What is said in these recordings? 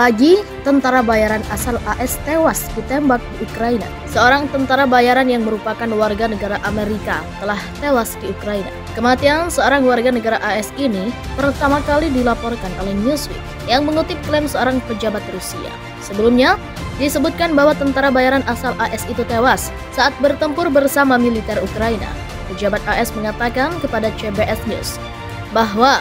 lagi, tentara bayaran asal AS tewas ditembak di Ukraina. Seorang tentara bayaran yang merupakan warga negara Amerika telah tewas di Ukraina. Kematian seorang warga negara AS ini pertama kali dilaporkan oleh Newsweek yang mengutip klaim seorang pejabat Rusia. Sebelumnya, disebutkan bahwa tentara bayaran asal AS itu tewas saat bertempur bersama militer Ukraina. Pejabat AS mengatakan kepada CBS News bahwa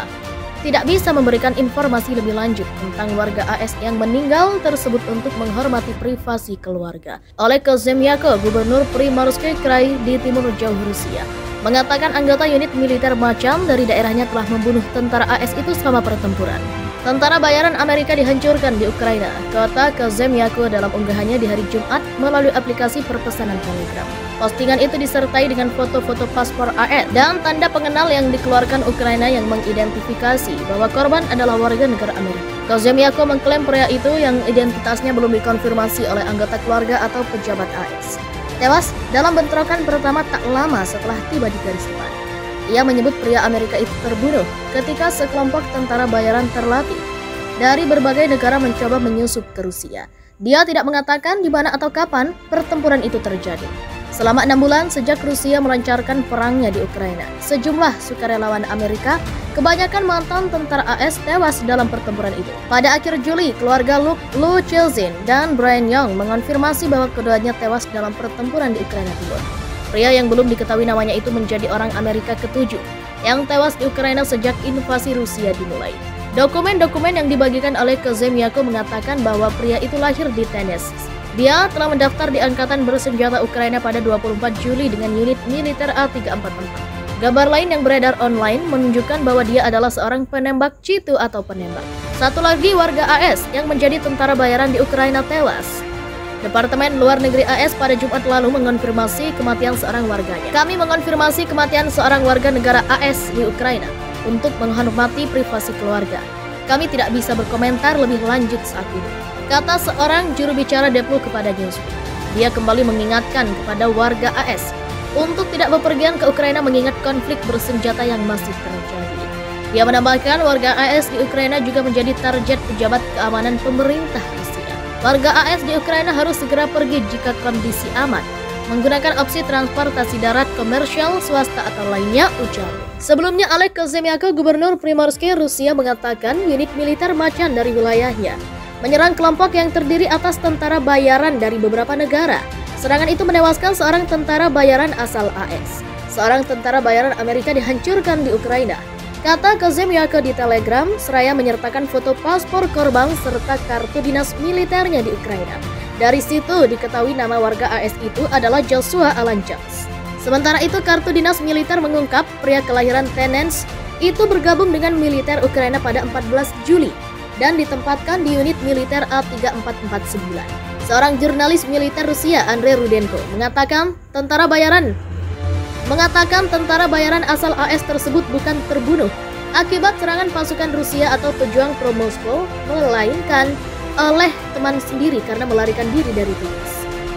tidak bisa memberikan informasi lebih lanjut tentang warga AS yang meninggal tersebut untuk menghormati privasi keluarga. Oleg Kozhemyako, gubernur Primorske Krai di timur jauh Rusia, mengatakan anggota unit militer macam dari daerahnya telah membunuh tentara AS itu selama pertempuran. Tentara bayaran Amerika dihancurkan di Ukraina, kata Kozhemyako dalam unggahannya di hari Jumat melalui aplikasi perpesanan Telegram. Postingan itu disertai dengan foto-foto paspor AS dan tanda pengenal yang dikeluarkan Ukraina yang mengidentifikasi bahwa korban adalah warga negara Amerika. Kozhemyako mengklaim pria itu yang identitasnya belum dikonfirmasi oleh anggota keluarga atau pejabat AS tewas dalam bentrokan pertama tak lama setelah tiba di garis depan. Ia menyebut pria Amerika itu terbunuh ketika sekelompok tentara bayaran terlatih dari berbagai negara mencoba menyusup ke Rusia. Dia tidak mengatakan di mana atau kapan pertempuran itu terjadi. Selama 6 bulan sejak Rusia melancarkan perangnya di Ukraina, sejumlah sukarelawan Amerika, kebanyakan mantan tentara AS tewas dalam pertempuran itu. Pada akhir Juli, keluarga Lu Chilzin dan Brian Young mengonfirmasi bahwa keduanya tewas dalam pertempuran di Ukraina Timur. Pria yang belum diketahui namanya itu menjadi orang Amerika ke-7 yang tewas di Ukraina sejak invasi Rusia dimulai. Dokumen-dokumen yang dibagikan oleh Kozhemyako mengatakan bahwa pria itu lahir di Tennessee. Dia telah mendaftar di Angkatan Bersenjata Ukraina pada 24 Juli dengan unit militer A344. Gambar lain yang beredar online menunjukkan bahwa dia adalah seorang penembak jitu atau penembak. Satu lagi warga AS yang menjadi tentara bayaran di Ukraina tewas. Departemen Luar Negeri AS pada Jumat lalu mengonfirmasi kematian seorang warganya. Kami mengonfirmasi kematian seorang warga negara AS di Ukraina untuk menghormati privasi keluarga. Kami tidak bisa berkomentar lebih lanjut saat ini, kata seorang juru bicara Deplu kepada Newsweek. Dia kembali mengingatkan kepada warga AS untuk tidak bepergian ke Ukraina mengingat konflik bersenjata yang masih terjadi. Dia menambahkan warga AS di Ukraina juga menjadi target pejabat keamanan pemerintah Rusia. Warga AS di Ukraina harus segera pergi jika kondisi aman, menggunakan opsi transportasi darat komersial, swasta atau lainnya, ujarnya. Sebelumnya, Oleg Kozhemyako, gubernur Primorske, Rusia, mengatakan unit militer macan dari wilayahnya menyerang kelompok yang terdiri atas tentara bayaran dari beberapa negara. Serangan itu menewaskan seorang tentara bayaran asal AS. Seorang tentara bayaran Amerika dihancurkan di Ukraina, kata Kozhemyako di Telegram, seraya menyertakan foto paspor korban serta kartu dinas militernya di Ukraina. Dari situ diketahui nama warga AS itu adalah Joshua Alan Jones. Sementara itu, kartu dinas militer mengungkap pria kelahiran Tennessee itu bergabung dengan militer Ukraina pada 14 Juli dan ditempatkan di unit militer A3449. Seorang jurnalis militer Rusia, Andrei Rudenko, mengatakan tentara bayaran asal AS tersebut bukan terbunuh akibat serangan pasukan Rusia atau pejuang pro-Moskow, melainkan oleh teman sendiri karena melarikan diri dari tugas.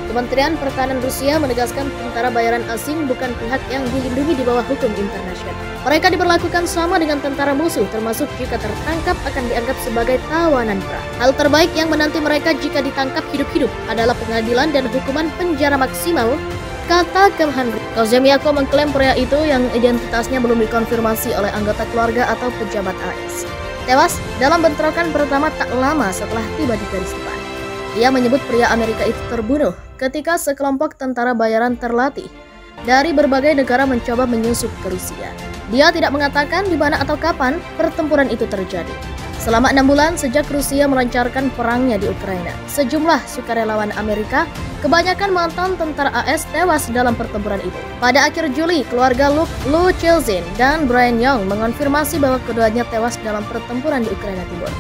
Kementerian Pertahanan Rusia menegaskan tentara bayaran asing bukan pihak yang dilindungi di bawah hukum internasional. Mereka diperlakukan sama dengan tentara musuh, termasuk jika tertangkap akan dianggap sebagai tawanan perang. Hal terbaik yang menanti mereka jika ditangkap hidup-hidup adalah pengadilan dan hukuman penjara maksimal, kata Kemhan. Kozhemyako mengklaim pria itu yang identitasnya belum dikonfirmasi oleh anggota keluarga atau pejabat AS tewas dalam bentrokan pertama tak lama setelah tiba di garis depan. Ia menyebut pria Amerika itu terbunuh ketika sekelompok tentara bayaran terlatih dari berbagai negara mencoba menyusup ke Rusia. Dia tidak mengatakan di mana atau kapan pertempuran itu terjadi. Selama 6 bulan sejak Rusia melancarkan perangnya di Ukraina, sejumlah sukarelawan Amerika, kebanyakan mantan tentara AS tewas dalam pertempuran itu. Pada akhir Juli, keluarga Lu Chilzin dan Brian Young mengonfirmasi bahwa keduanya tewas dalam pertempuran di Ukraina Timur.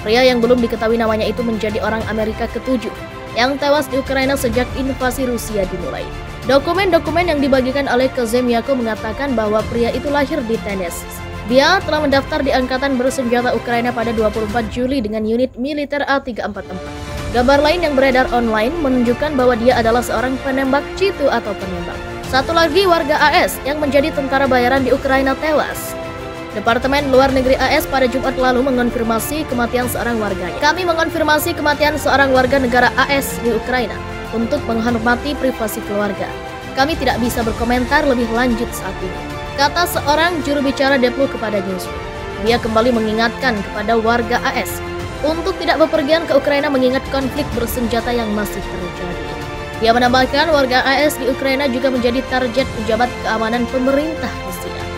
Pria yang belum diketahui namanya itu menjadi orang Amerika ke-7 yang tewas di Ukraina sejak invasi Rusia dimulai. Dokumen-dokumen yang dibagikan oleh Kozhemyako mengatakan bahwa pria itu lahir di Tennessee. Dia telah mendaftar di Angkatan Bersenjata Ukraina pada 24 Juli dengan unit militer A344. Gambar lain yang beredar online menunjukkan bahwa dia adalah seorang penembak jitu atau penembak. Satu lagi warga AS yang menjadi tentara bayaran di Ukraina tewas. Departemen Luar Negeri AS pada Jumat lalu mengonfirmasi kematian seorang warganya. Kami mengonfirmasi kematian seorang warga negara AS di Ukraina untuk menghormati privasi keluarga. Kami tidak bisa berkomentar lebih lanjut saat ini, kata seorang juru bicara Deplu kepada Newsweek. Dia kembali mengingatkan kepada warga AS untuk tidak bepergian ke Ukraina mengingat konflik bersenjata yang masih terjadi. Dia menambahkan warga AS di Ukraina juga menjadi target pejabat keamanan pemerintah Rusia.